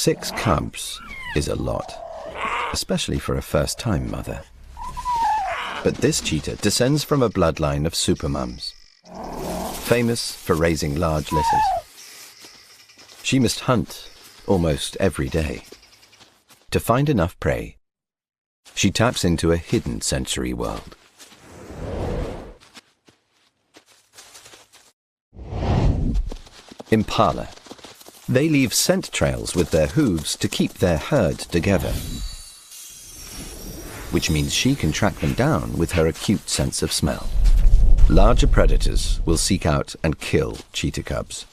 6 cubs is a lot, especially for a first-time mother. But this cheetah descends from a bloodline of supermums, famous for raising large litters. She must hunt almost every day. To find enough prey, she taps into a hidden sensory world. Impala. They leave scent trails with their hooves to keep their herd together, which means she can track them down with her acute sense of smell. Larger predators will seek out and kill cheetah cubs.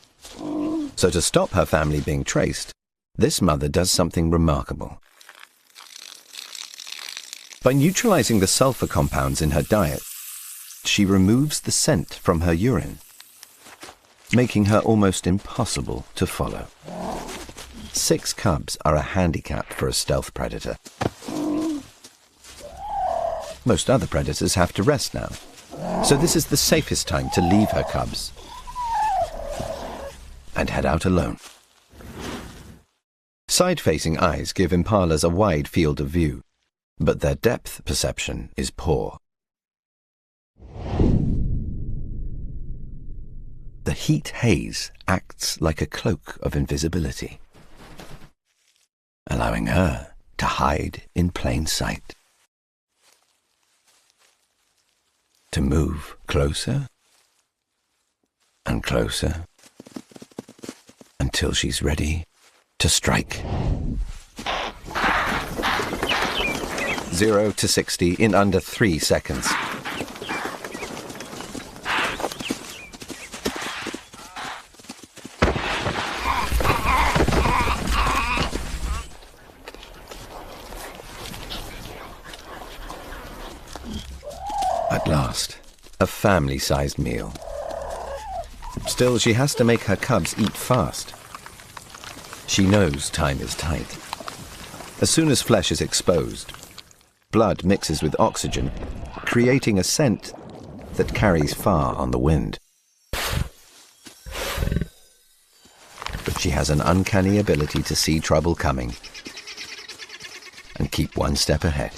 So to stop her family being traced, this mother does something remarkable. By neutralizing the sulfur compounds in her diet, she removes the scent from her urine, making her almost impossible to follow. 6 cubs are a handicap for a stealth predator. Most other predators have to rest now, so this is the safest time to leave her cubs and head out alone. Side-facing eyes give impalas a wide field of view, but their depth perception is poor. The heat haze acts like a cloak of invisibility, allowing her to hide in plain sight. To move closer and closer until she's ready to strike. 0 to 60 in under 3 seconds. At last, a family-sized meal. Still, she has to make her cubs eat fast. She knows time is tight. As soon as flesh is exposed, blood mixes with oxygen, creating a scent that carries far on the wind. But she has an uncanny ability to see trouble coming and keep one step ahead.